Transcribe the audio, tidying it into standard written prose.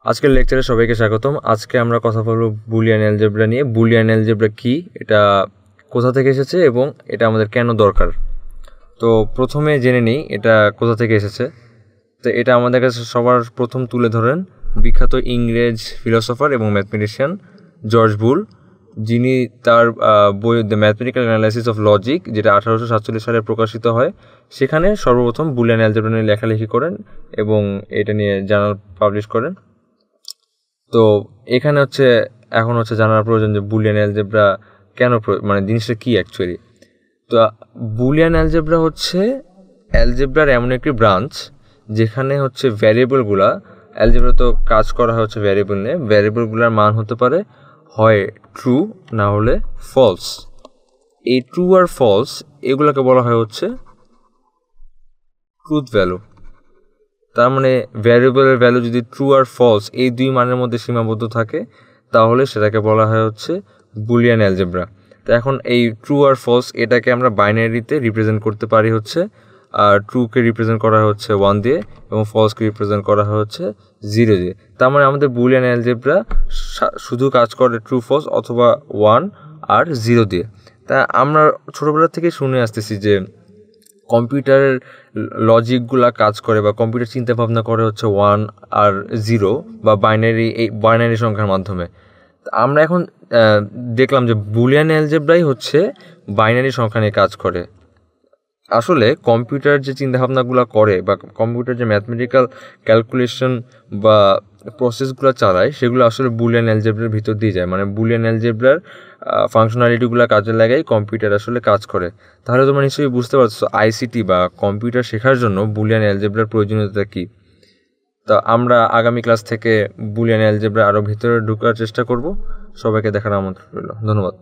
আজকের লেকচারে সবাইকে স্বাগতম। আজকে আমরা কথা বলবো বুলিয়ান অ্যালজেব্রা নিয়ে। বুলিয়ান অ্যালজেব্রা কি, এটা কোথা থেকে এসেছে এবং এটা আমাদের কেন দরকার। তো প্রথমে জেনে নিই এটা কোথা থেকে এসেছে। তো এটা আমাদের কাছে সবার প্রথম তুলে ধরেন বিখ্যাত ইংরেজ ফিলোসফার এবং ম্যাথমেটিশিয়ান জর্জ বুল, যিনি তার বই the mathematical analysis of logic, যেটা 1847 সালে প্রকাশিত হয়, সেখানে সর্বপ্রথম বুলিয়ান অ্যালজেব্রা নিয়ে লেখালেখি করেন এবং এটা নিয়ে জার্নাল পাবলিশ করেন। তো এখানে এখন জানার প্রয়োজন যে বুলিয়ান অ্যালজেব্রা কেন, মানে জিনিসটা কি অ্যাকচুয়ালি। তো বুলিয়ান অ্যালজেব্রা অ্যালজেব্রার এমন একটি ব্রাঞ্চ যেখানে ভ্যারিয়েবলগুলা, অ্যালজেব্রা তো কাজ করা হচ্ছে ভ্যারিয়েবল নিয়ে, ভ্যারিয়েবলগুলোর মান হতে পারে হয় ট্রু না হলে ফলস। এই ট্রু আর ফলস এগুলোকে বলা হয় ট্রুথ ভ্যালু। তার মানে ভ্যারিয়েবলের ভ্যালু যদি ট্রু আর ফলস এই দুই মানের মধ্যে সীমাবদ্ধ থাকে তাহলে সেটাকে বলা হয় বুলিয়ান অ্যালজেব্রা। তো এখন এই ট্রু আর ফলস এটাকে আমরা বাইনারিতে রিপ্রেজেন্ট করতে পারি আর ট্রুকে রিপ্রেজেন্ট করা 1 দিয়ে এবং ফলসকে রিপ্রেজেন্ট করা 0 দিয়ে। তার মানে আমাদের বুলিয়ান অ্যালজেব্রা শুধু কাজ করে ট্রু ফলস অথবা 1 আর 0 দিয়ে। তা আমরা ছোটোবেলা থেকে শুনে আসতেছি যে কম্পিউটারের লজিকগুলা কাজ করে বা কম্পিউটার চিন্তা ভাবনা করে 1 আর 0 বা বাইনারি সংখ্যার মাধ্যমে। আমরা এখন দেখলাম যে বুলিয়ান অ্যালজেব্রাই বাইনারি সংখ্যা নিয়ে কাজ করে। আসলে কম্পিউটার যে চিন্তাভাবনাগুলো করে বা কম্পিউটার যে ম্যাথমেটিক্যাল ক্যালকুলেশন বা প্রসেসগুলো চালায় সেগুলো আসলে বুলিয়ান অ্যালজেব্রার ভিতর দিয়ে যায়। মানে বুলিয়ান অ্যালজেব্রার ফাংশনালিটিগুলো কাজে লাগাই কম্পিউটার আসলে কাজ করে। তাহলে তোমরা নিশ্চয়ই বুঝতে পারছো আইসিটি বা কম্পিউটার শেখার জন্য বুলিয়ান অ্যালজেব্রার প্রয়োজনীয়তা কী। তো আমরা আগামী ক্লাস থেকে বুলিয়ান অ্যালজেব্রা আরও ভিতরে ঢোকার চেষ্টা করব। সবাইকে দেখার আমন্ত্রণ রইল। ধন্যবাদ।